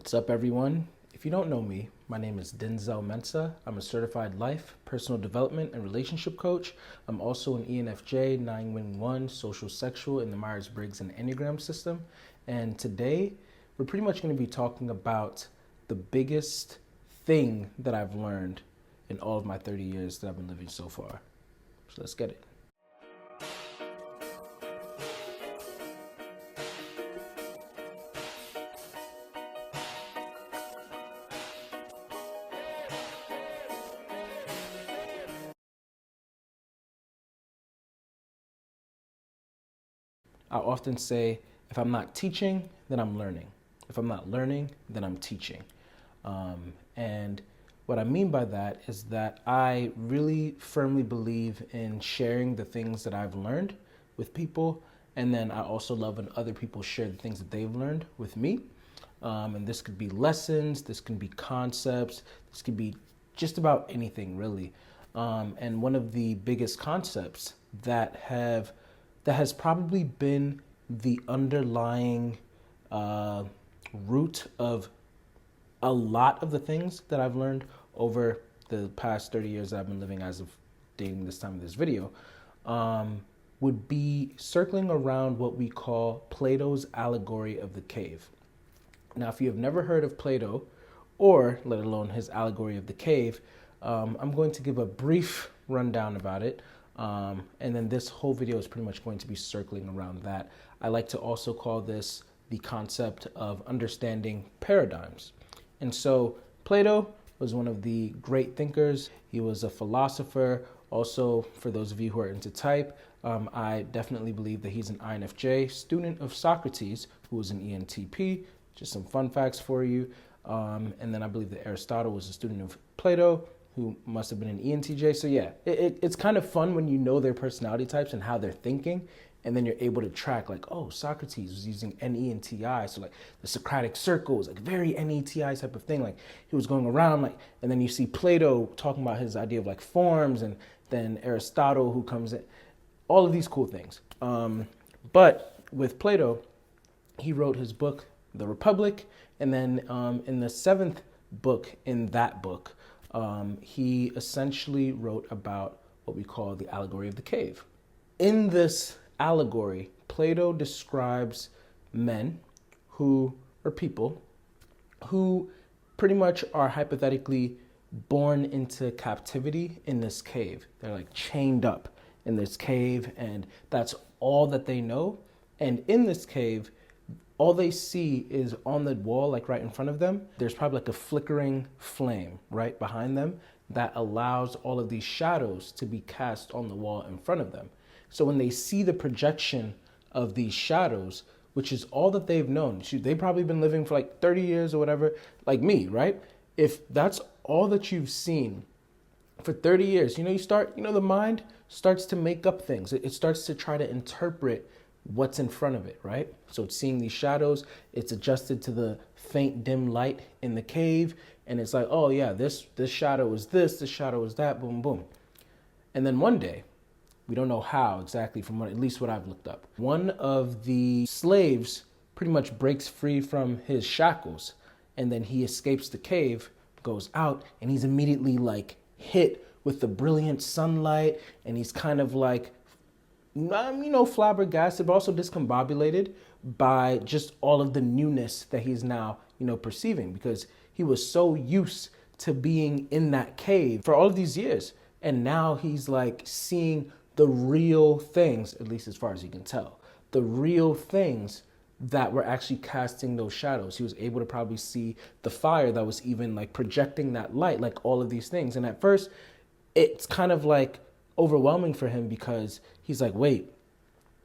What's up, everyone? If you don't know me, my name is Denzel Mensah. I'm a certified life, personal development, and relationship coach. I'm also an ENFJ, 9-1 social sexual in the Myers-Briggs and Enneagram system. And today, we're pretty much going to be talking about the biggest thing that I've learned in all of my 30 years that I've been living so far. So let's get it. I often say, if I'm not teaching, then I'm learning. If I'm not learning, then I'm teaching. And what I mean by that is that I really firmly believe in sharing the things that I've learned with people. And then I also love when other people share the things that they've learned with me. And this could be lessons, this can be concepts, this could be just about anything really. And one of the biggest concepts that has probably been the underlying root of a lot of the things that I've learned over the past 30 years that I've been living as of dating this time of this video, would be circling around what we call Plato's allegory of the cave. Now, if you have never heard of Plato, or let alone his allegory of the cave, I'm going to give a brief rundown about it. And then this whole video is pretty much going to be circling around that. I like to also call this the concept of understanding paradigms. And so Plato was one of the great thinkers. He was a philosopher. Also, for those of you who are into type, I definitely believe that he's an INFJ, student of Socrates, who was an ENTP. Just some fun facts for you. And then I believe that Aristotle was a student of Plato, who must have been an ENTJ. So yeah, it's kind of fun when you know their personality types and how they're thinking, and then you're able to track like, oh, Socrates was using NENTI, so like the Socratic circle is like very NETI type of thing. Like he was going around like, and then you see Plato talking about his idea of like forms, and then Aristotle who comes in, all of these cool things. But with Plato, he wrote his book, The Republic, and then in the seventh book in that book, he essentially wrote about what we call the allegory of the cave. In this allegory, Plato describes men or people who pretty much are hypothetically born into captivity in this cave. They're like chained up in this cave, and that's all that they know. And in this cave, all they see is on the wall, like right in front of them, there's probably like a flickering flame right behind them that allows all of these shadows to be cast on the wall in front of them. So when they see the projection of these shadows, which is all that they've known, they've probably been living for like 30 years or whatever, like me, right? If that's all that you've seen for 30 years, the mind starts to make up things. It starts to try to interpret what's in front of it, right? So it's seeing these shadows, it's adjusted to the faint dim light in the cave, and it's like, oh yeah, this shadow is this shadow is that, boom, boom. And then one day, we don't know how exactly, from at least what I've looked up, one of the slaves pretty much breaks free from his shackles, and then he escapes the cave, goes out, and he's immediately like hit with the brilliant sunlight, and he's kind of like flabbergasted, but also discombobulated by just all of the newness that he's now, perceiving, because he was so used to being in that cave for all of these years. And now he's like seeing the real things, at least as far as he can tell, the real things that were actually casting those shadows. He was able to probably see the fire that was even like projecting that light, like all of these things. And at first, it's kind of like overwhelming for him, because he's like, wait,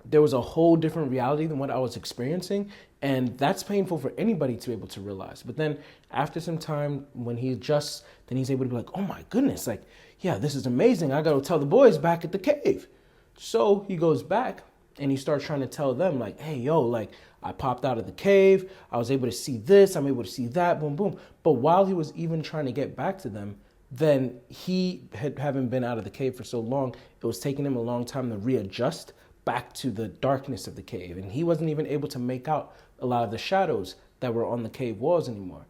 there was a whole different reality than what I was experiencing. And that's painful for anybody to be able to realize. But then after some time, when he adjusts, then he's able to be like, oh my goodness, like, yeah, this is amazing. I got to tell the boys back at the cave. So he goes back and he starts trying to tell them like, hey, yo, like I popped out of the cave. I was able to see this. I'm able to see that, boom, boom. But while he was even trying to get back to them, then he having been out of the cave for so long, it was taking him a long time to readjust back to the darkness of the cave. And he wasn't even able to make out a lot of the shadows that were on the cave walls anymore.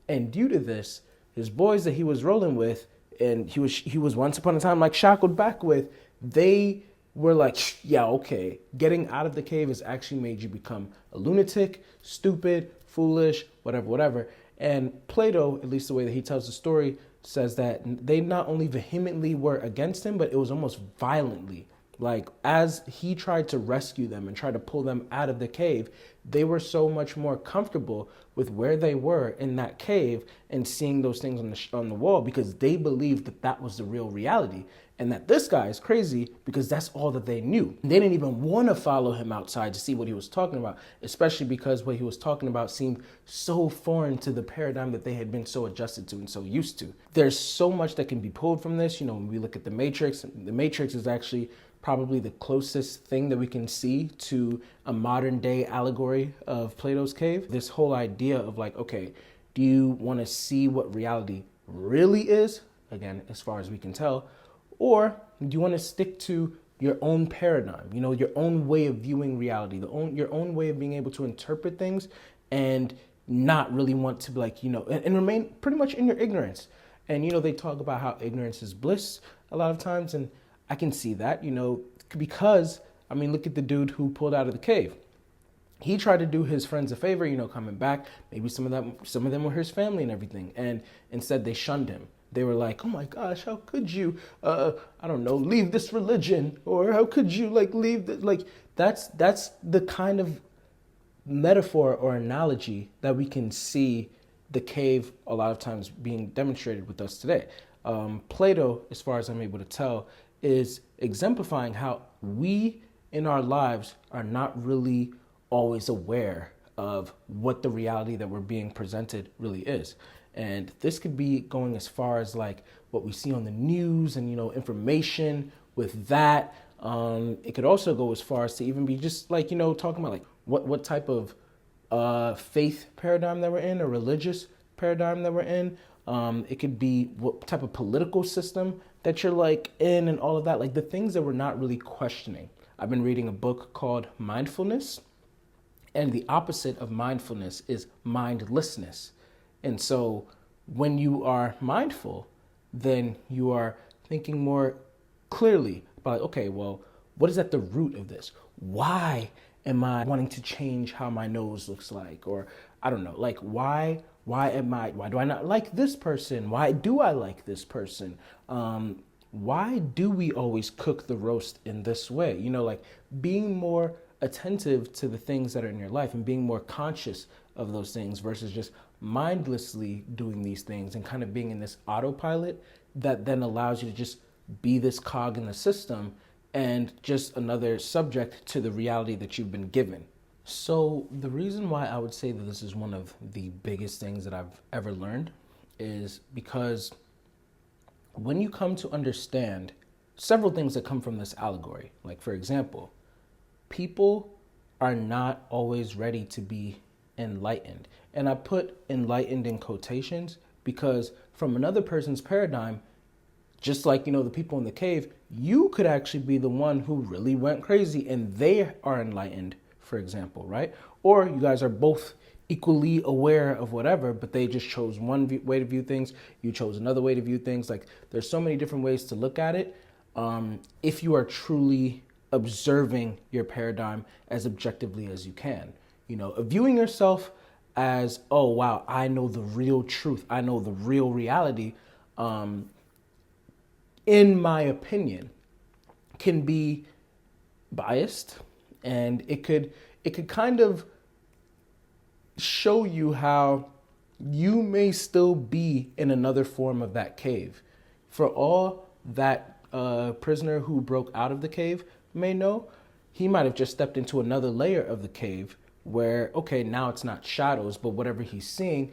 And due to this, his boys that he was rolling with, and he was once upon a time like shackled back with, they were like, yeah, okay, getting out of the cave has actually made you become a lunatic, stupid, foolish, whatever. And Plato, at least the way that he tells the story, says that they not only vehemently were against him, but it was almost violently. Like, as he tried to rescue them and try to pull them out of the cave, they were so much more comfortable with where they were in that cave and seeing those things on the wall, because they believed that that was the real reality, and that this guy is crazy because that's all that they knew. They didn't even want to follow him outside to see what he was talking about, especially because what he was talking about seemed so foreign to the paradigm that they had been so adjusted to and so used to. There's so much that can be pulled from this. When we look at the Matrix is actually probably the closest thing that we can see to a modern day allegory of Plato's cave. This whole idea of like, okay, do you want to see what reality really is? Again, as far as we can tell. Or do you want to stick to your own paradigm, your own way of viewing reality, your own way of being able to interpret things, and not really want to be like, and remain pretty much in your ignorance. And, they talk about how ignorance is bliss a lot of times. And I can see that, because, look at the dude who pulled out of the cave. He tried to do his friends a favor, coming back. Maybe some of them were his family and everything. And instead they shunned him. They were like, oh my gosh, how could you, leave this religion? Or how could you leave this? That's the kind of metaphor or analogy that we can see the cave a lot of times being demonstrated with us today. Plato, as far as I'm able to tell, is exemplifying how we in our lives are not really always aware of what the reality that we're being presented really is. And this could be going as far as like what we see on the news and, information with that. It could also go as far as to even be just like, talking about like what type of faith paradigm that we're in, or religious paradigm that we're in. It could be what type of political system that you're like in, and all of that, like the things that we're not really questioning. I've been reading a book called Mindfulness, and the opposite of mindfulness is mindlessness. And so when you are mindful, then you are thinking more clearly about, okay, well, what is at the root of this? Why am I wanting to change how my nose looks like? Or I don't know, like why do I not like this person? Why do I like this person? Why do we always cook the roast in this way? Like being more attentive to the things that are in your life and being more conscious of those things versus just mindlessly doing these things and kind of being in this autopilot that then allows you to just be this cog in the system and just another subject to the reality that you've been given. So the reason why I would say that this is one of the biggest things that I've ever learned is because when you come to understand several things that come from this allegory, like for example, people are not always ready to be enlightened. And I put enlightened in quotations because from another person's paradigm, just like, the people in the cave, you could actually be the one who really went crazy and they are enlightened, for example, right? Or you guys are both equally aware of whatever, but they just chose one way to view things. You chose another way to view things. Like there's so many different ways to look at it. If you are truly observing your paradigm as objectively as you can, viewing yourself as, oh, wow, I know the real truth. I know the real reality. In my opinion, can be biased, and it could kind of show you how you may still be in another form of that cave. For all that prisoner who broke out of the cave may know, he might have just stepped into another layer of the cave where, okay, now it's not shadows, but whatever he's seeing,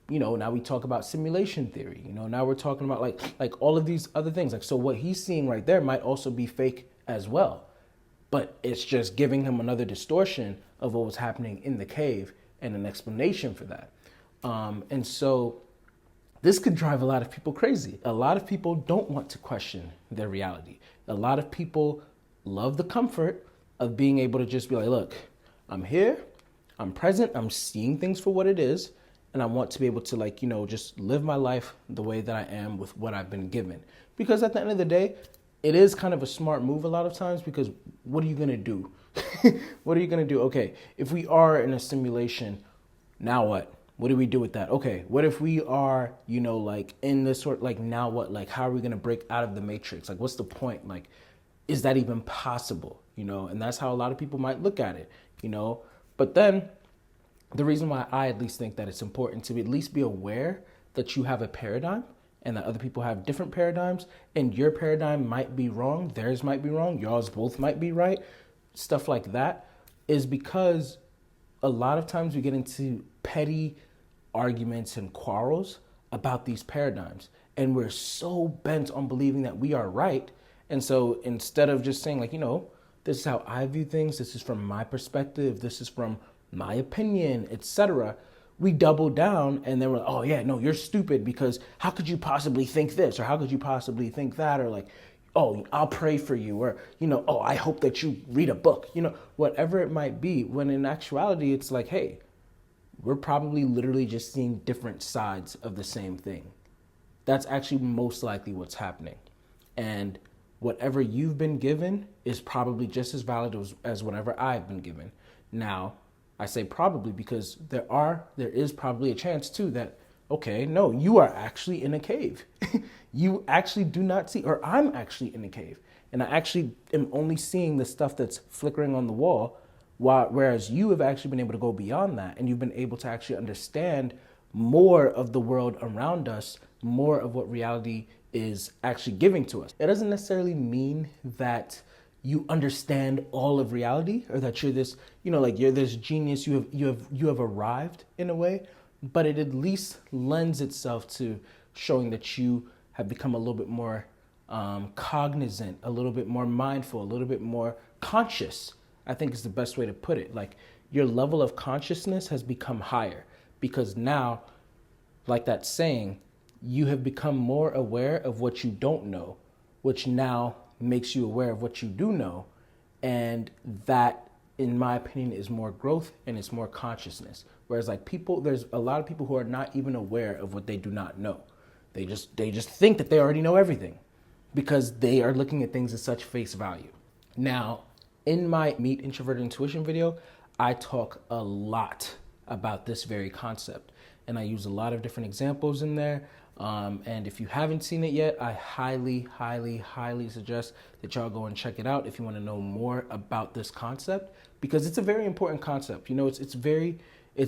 now we talk about simulation theory, now we're talking about like all of these other things. Like, so what he's seeing right there might also be fake as well, but it's just giving him another distortion of what was happening in the cave and an explanation for that. And so this could drive a lot of people crazy. A lot of people don't want to question their reality. A lot of people love the comfort of being able to just be like, look, I'm here. I'm present, I'm seeing things for what it is, and I want to be able to, like, just live my life the way that I am with what I've been given. Because at the end of the day, it is kind of a smart move a lot of times, because what are you going to do? What are you going to do? Okay, if we are in a simulation, now what? What do we do with that? Okay, what if we are, like in this sort, like, now what? Like, how are we going to break out of the matrix? Like, what's the point? Like, is that even possible? And that's how a lot of people might look at it, But then the reason why I at least think that it's important to at least be aware that you have a paradigm and that other people have different paradigms, and your paradigm might be wrong, theirs might be wrong, y'all's both might be right, stuff like that, is because a lot of times we get into petty arguments and quarrels about these paradigms, and we're so bent on believing that we are right. And so instead of just saying, like, this is how I view things, this is from my perspective, this is from my opinion, etc., we double down, and then we're like, oh yeah, no, you're stupid, because how could you possibly think this, or how could you possibly think that, or like, oh, I'll pray for you, or, oh, I hope that you read a book, whatever it might be, when in actuality, it's like, hey, we're probably literally just seeing different sides of the same thing. That's actually most likely what's happening. And whatever you've been given is probably just as valid as whatever I've been given. Now, I say probably because there is probably a chance too that, okay, no, you are actually in a cave. You actually do not see, or I'm actually in a cave. And I actually am only seeing the stuff that's flickering on the wall, whereas you have actually been able to go beyond that, and you've been able to actually understand more of the world around us, more of what reality is actually giving to us. It doesn't necessarily mean that you understand all of reality, or that you're this, like you're this genius, you have arrived in a way, but it at least lends itself to showing that you have become a little bit more cognizant, a little bit more mindful, a little bit more conscious, I think is the best way to put it. Like, your level of consciousness has become higher, because now, like that saying, you have become more aware of what you don't know, which now makes you aware of what you do know. And that, in my opinion, is more growth, and it's more consciousness. Whereas like there's a lot of people who are not even aware of what they do not know. They just think that they already know everything, because they are looking at things at such face value. Now, in my Meet Introverted Intuition video, I talk a lot about this very concept, and I use a lot of different examples in there. And if you haven't seen it yet, I highly, highly, highly suggest that y'all go and check it out if you want to know more about this concept, because it's a very important concept. It's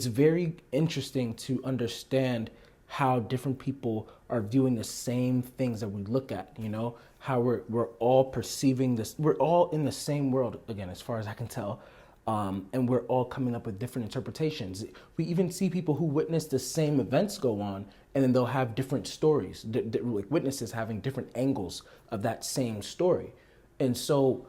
very interesting to understand how different people are viewing the same things that we look at, how we're all perceiving this. We're all in the same world, again, as far as I can tell. And we're all coming up with different interpretations. We even see people who witness the same events go on, and then they'll have different stories, like witnesses having different angles of that same story. And so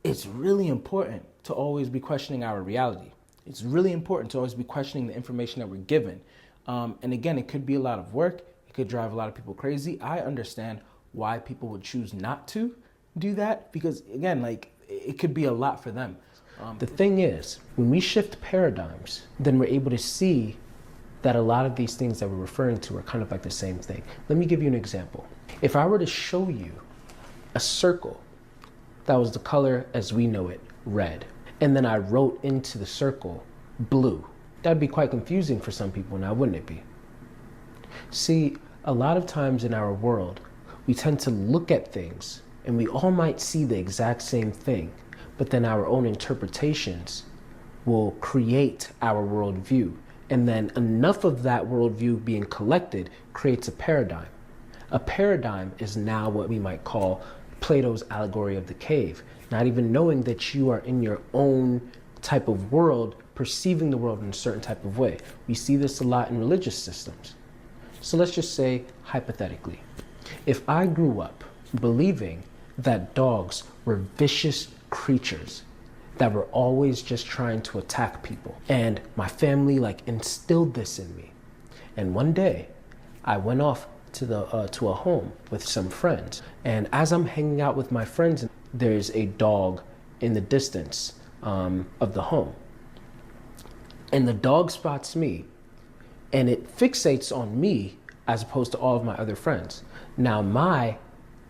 it's really important to always be questioning our reality. It's really important to always be questioning the information that we're given. And again, it could be a lot of work. It could drive a lot of people crazy. I understand why people would choose not to do that, because again, like, it could be a lot for them. The thing is, when we shift paradigms, then we're able to see that a lot of these things that we're referring to are kind of like the same thing. Let me give you an example. If I were to show you a circle that was the color as we know it, red, and then I wrote into the circle blue, that'd be quite confusing for some people now, wouldn't it be? See, a lot of times in our world, we tend to look at things and we all might see the exact same thing, but then our own interpretations will create our worldview. And then enough of that worldview being collected creates a paradigm. A paradigm is now what we might call Plato's allegory of the cave, not even knowing that you are in your own type of world, perceiving the world in a certain type of way. We see this a lot in religious systems. So let's just say, hypothetically, if I grew up believing that dogs were vicious creatures that were always just trying to attack people, and my family instilled this in me, and one day I went off to a home with some friends, and as I'm hanging out with my friends, there's a dog in the distance of the home, and the dog spots me and it fixates on me as opposed to all of my other friends. Now my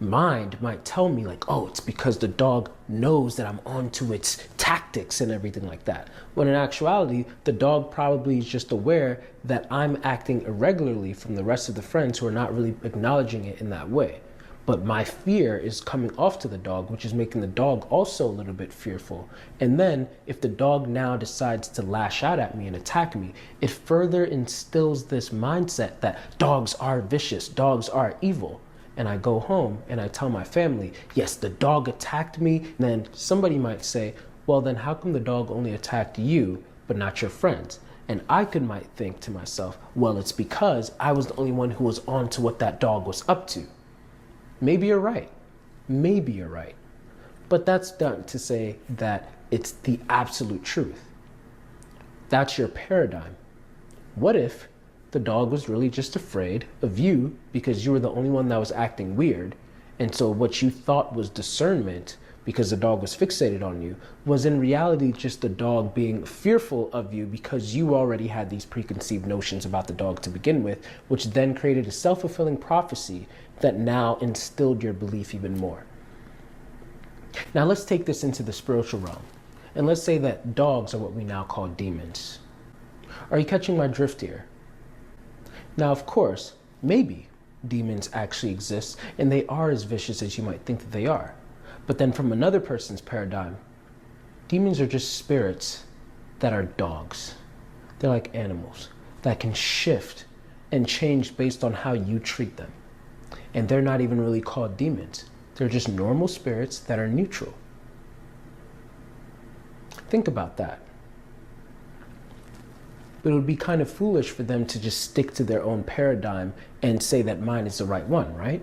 mind might tell me like, oh, it's because the dog knows that I'm onto its tactics and everything like that. When in actuality, the dog probably is just aware that I'm acting irregularly from the rest of the friends who are not really acknowledging it in that way. But my fear is coming off to the dog, which is making the dog also a little bit fearful. And then if the dog now decides to lash out at me and attack me, it further instills this mindset that dogs are vicious, dogs are evil. And I go home and I tell my family, yes, the dog attacked me. And then somebody might say, well, then how come the dog only attacked you, but not your friends? And might think to myself, well, it's because I was the only one who was on to what that dog was up to. Maybe you're right. Maybe you're right. But that's not to say that it's the absolute truth. That's your paradigm. What if the dog was really just afraid of you because you were the only one that was acting weird, and so what you thought was discernment because the dog was fixated on you was in reality just the dog being fearful of you because you already had these preconceived notions about the dog to begin with, which then created a self-fulfilling prophecy that now instilled your belief even more. Now let's take this into the spiritual realm, and let's say that dogs are what we now call demons. Are you catching my drift here? Now, of course, maybe demons actually exist and they are as vicious as you might think that they are. But then from another person's paradigm, demons are just spirits that are dogs. They're like animals that can shift and change based on how you treat them. And they're not even really called demons. They're just normal spirits that are neutral. Think about that. But it would be kind of foolish for them to just stick to their own paradigm and say that mine is the right one, right?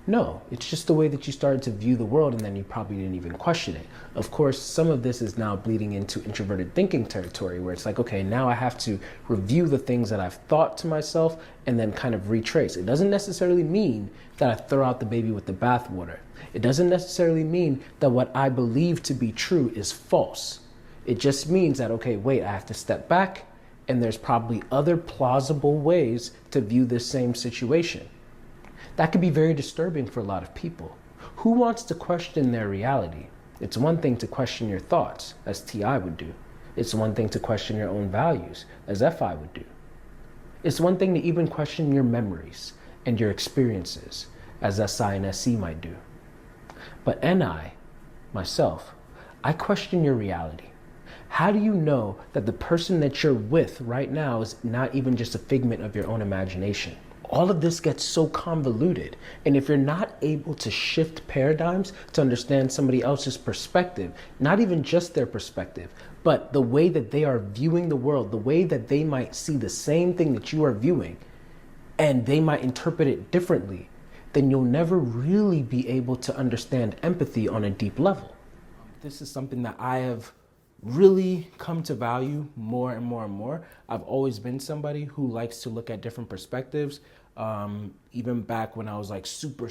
No, it's just the way that you started to view the world, and then you probably didn't even question it. Of course, some of this is now bleeding into introverted thinking territory where it's like, okay, now I have to review the things that I've thought to myself and then kind of retrace. It doesn't necessarily mean that I throw out the baby with the bathwater. It doesn't necessarily mean that what I believe to be true is false. It just means that, okay, wait, I have to step back, and there's probably other plausible ways to view this same situation. That could be very disturbing for a lot of people. Who wants to question their reality? It's one thing to question your thoughts, as T.I. would do. It's one thing to question your own values, as F.I. would do. It's one thing to even question your memories and your experiences, as S.I. and S.E. might do. But N.I., myself, I question your reality. How do you know that the person that you're with right now is not even just a figment of your own imagination? All of this gets so convoluted. And if you're not able to shift paradigms to understand somebody else's perspective, not even just their perspective, but the way that they are viewing the world, the way that they might see the same thing that you are viewing, and they might interpret it differently, then you'll never really be able to understand empathy on a deep level. This is something that I have really come to value more and more and more. I've always been somebody who likes to look at different perspectives. Even back when I was like super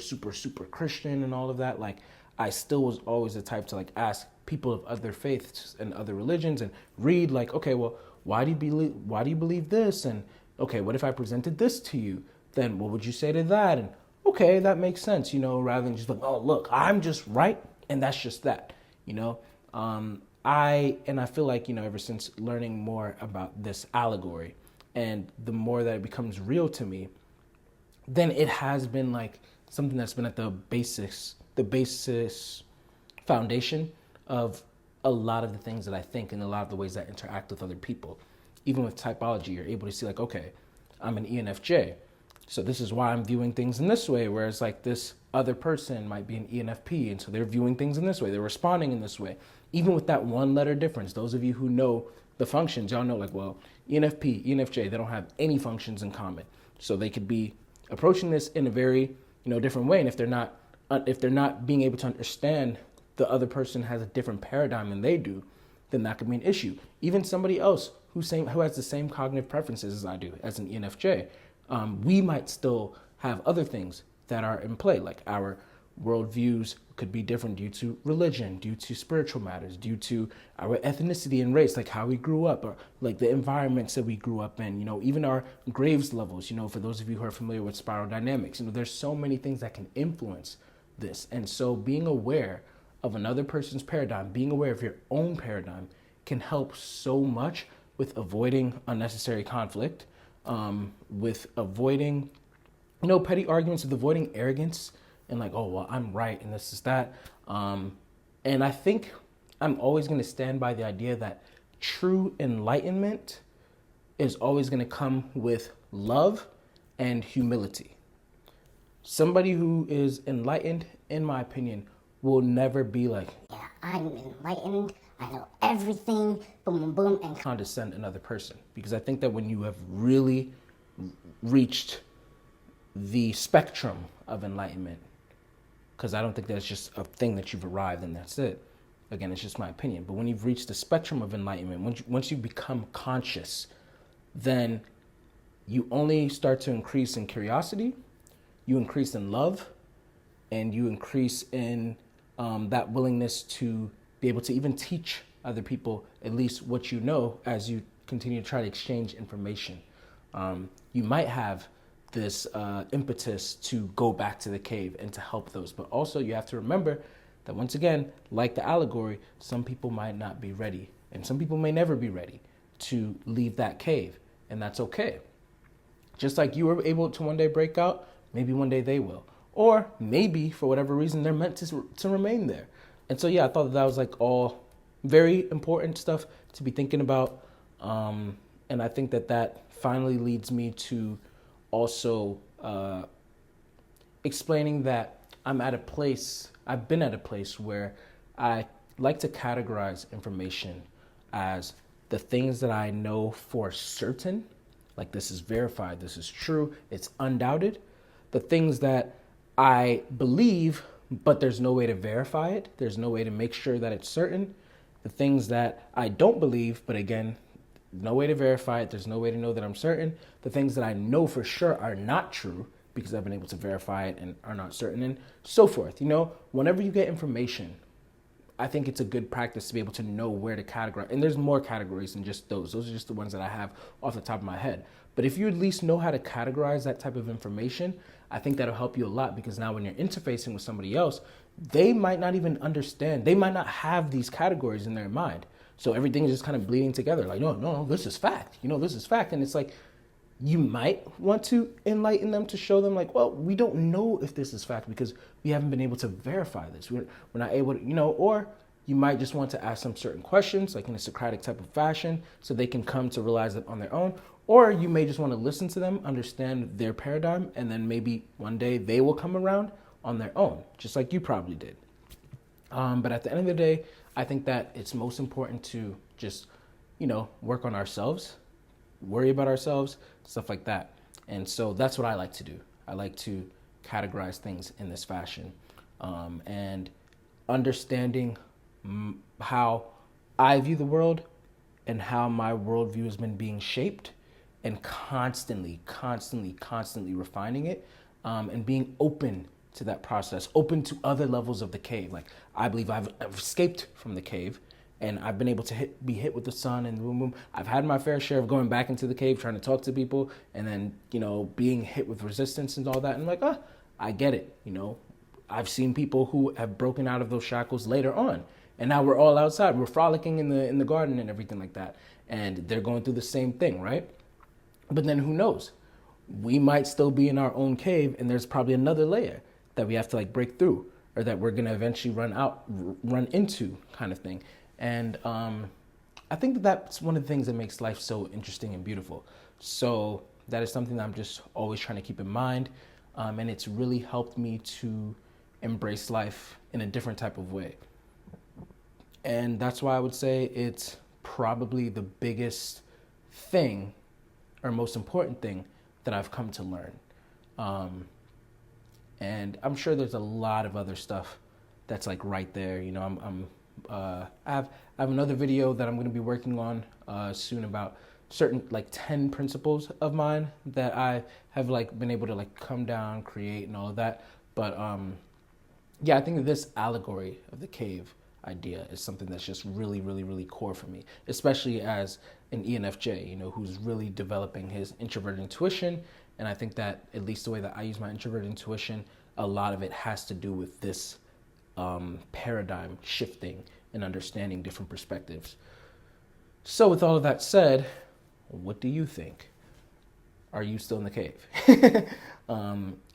Christian and all of that, like I still was always the type to like ask people of other faiths and other religions and read like, okay, well, why do you believe this? And okay, what if I presented this to you? Then what would you say to that? And okay, that makes sense, you know, rather than just like, oh, look, I'm just right and that's just that, you know? I feel like, you know, ever since learning more about this allegory and the more that it becomes real to me, then it has been like something that's been at the basis foundation of a lot of the things that I think and a lot of the ways that I interact with other people. Even with typology, you're able to see like, okay, I'm an ENFJ. So this is why I'm viewing things in this way, whereas like this other person might be an ENFP, and so they're viewing things in this way, they're responding in this way. Even with that one letter difference, those of you who know the functions, y'all know like, well, ENFP, ENFJ, they don't have any functions in common. So they could be approaching this in a very, you know, different way. And if they're not being able to understand the other person has a different paradigm than they do, then that could be an issue. Even somebody else who has the same cognitive preferences as I do, as an ENFJ, we might still have other things that are in play, like our worldviews could be different due to religion, due to spiritual matters, due to our ethnicity and race, like how we grew up, or like the environments that we grew up in, even our graves levels, for those of you who are familiar with spiral dynamics, there's so many things that can influence this. And so being aware of another person's paradigm, being aware of your own paradigm can help so much with avoiding unnecessary conflict, with avoiding, petty arguments, with avoiding arrogance and like, oh, well, I'm right and this is that. And I think I'm always going to stand by the idea that true enlightenment is always going to come with love and humility. Somebody who is enlightened, in my opinion, will never be like, yeah, I'm enlightened, I know everything, boom, boom, boom, and condescend another person. Because I think that when you have really reached the spectrum of enlightenment, because I don't think that's just a thing that you've arrived and that's it. Again, it's just my opinion. But when you've reached the spectrum of enlightenment, once you become conscious, then you only start to increase in curiosity, you increase in love, and you increase in that willingness to be able to even teach other people at least what you know as you continue to try to exchange information. You might have this impetus to go back to the cave and to help those. But also you have to remember that once again, like the allegory, some people might not be ready and some people may never be ready to leave that cave, and that's okay. Just like you were able to one day break out, maybe one day they will. Or maybe for whatever reason, they're meant to remain there. And so, yeah, I thought that was like all very important stuff to be thinking about. And I think that finally leads me to also explaining that I've been at a place where I like to categorize information as the things that I know for certain, like this is verified, this is true, it's undoubted. The things that I believe, but there's no way to verify it, there's no way to make sure that it's certain. The things that I don't believe, but again, no way to verify it, there's no way to know that I'm certain. The things that I know for sure are not true because I've been able to verify it and are not certain, and so forth. Whenever you get information, I think it's a good practice to be able to know where to categorize. And there's more categories than just those. Those are just the ones that I have off the top of my head. But if you at least know how to categorize that type of information, I think that'll help you a lot, because now when you're interfacing with somebody else, they might not even understand. They might not have these categories in their mind. So everything is just kind of bleeding together. Like, no, this is fact. This is fact. And it's like, you might want to enlighten them to show them like, well, we don't know if this is fact because we haven't been able to verify this. We're not able to, or you might just want to ask them certain questions, like in a Socratic type of fashion, so they can come to realize it on their own. Or you may just want to listen to them, understand their paradigm, and then maybe one day they will come around on their own, just like you probably did. But at the end of the day, I think that it's most important to just, work on ourselves, worry about ourselves, stuff like that. And so that's what I like to do. I like to categorize things in this fashion, and understanding how I view the world and how my worldview has been being shaped, and constantly refining it, and being open to that process, open to other levels of the cave. Like, I believe I've escaped from the cave, and I've been able to be hit with the sun and boom, boom. I've had my fair share of going back into the cave, trying to talk to people, and then, being hit with resistance and all that. And I'm like, I get it. I've seen people who have broken out of those shackles later on, and now we're all outside. We're frolicking in the garden and everything like that. And they're going through the same thing, right? But then who knows? We might still be in our own cave, and there's probably another layer that we have to break through, or that we're going to eventually run into, kind of thing. And I think that that's one of the things that makes life so interesting and beautiful. So that is something that I'm just always trying to keep in mind. And it's really helped me to embrace life in a different type of way. And that's why I would say it's probably the biggest thing, or most important thing, that I've come to learn. And I'm sure there's a lot of other stuff that's right there. I have another video that I'm going to be working on soon about certain 10 principles of mine that I have been able to come down, create, and all of that. But yeah, I think this allegory of the cave idea is something that's just really, really, really core for me, especially as an ENFJ, you know, who's really developing his introverted intuition. And I think that, at least the way that I use my introverted intuition, a lot of it has to do with this paradigm shifting and understanding different perspectives. So, with all of that said, what do you think? Are you still in the cave?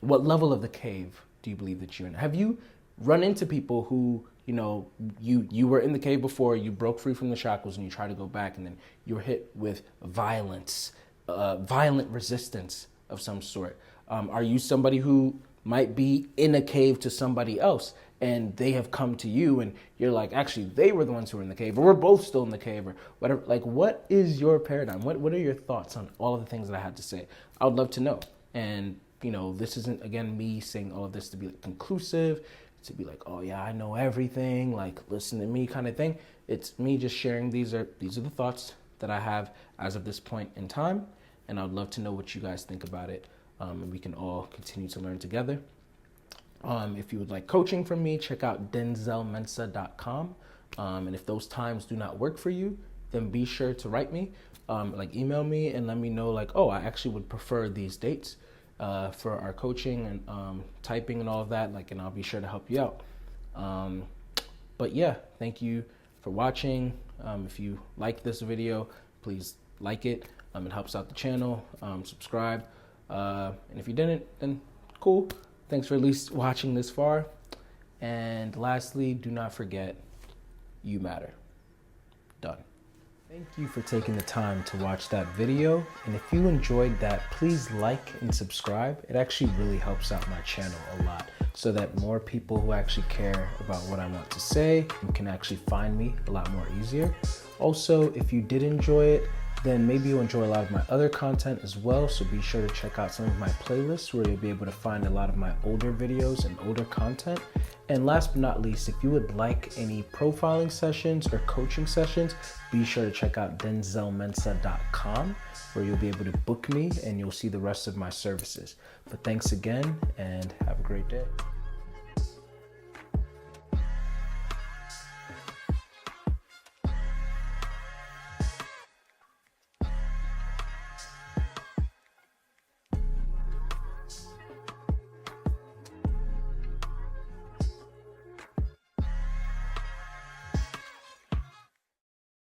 What level of the cave do you believe that you're in? Have you run into people who, you know, you were in the cave before, you broke free from the shackles, and you try to go back, and then you're hit with violence, violent resistance of some sort? Are you somebody who might be in a cave to somebody else, and they have come to you, and you're like, actually, they were the ones who were in the cave, or we're both still in the cave, or whatever? Like, what is your paradigm? What are your thoughts on all of the things that I had to say? I would love to know. And, you know, this isn't, again, me saying all of this to be like conclusive, to be like, oh yeah, I know everything, like, listen to me kind of thing. It's me just sharing these are the thoughts that I have as of this point in time, and I'd love to know what you guys think about it, and we can all continue to learn together. If you would like coaching from me, check out denzelmensah.com. And if those times do not work for you, then be sure to write me, like email me and let me know, like, oh, I actually would prefer these dates for our coaching and typing and all of that, like, and I'll be sure to help you out. But yeah, thank you for watching. If you like this video, please like it. It helps out the channel. Subscribe. And if you didn't, then cool. Thanks for at least watching this far. And lastly, do not forget, you matter. Done. Thank you for taking the time to watch that video. And if you enjoyed that, please like and subscribe. It actually really helps out my channel a lot, so that more people who actually care about what I want to say can actually find me a lot more easier. Also, if you did enjoy it, then maybe you'll enjoy a lot of my other content as well. So be sure to check out some of my playlists where you'll be able to find a lot of my older videos and older content. And last but not least, if you would like any profiling sessions or coaching sessions, be sure to check out denzelmensah.com, where you'll be able to book me and you'll see the rest of my services. But thanks again and have a great day.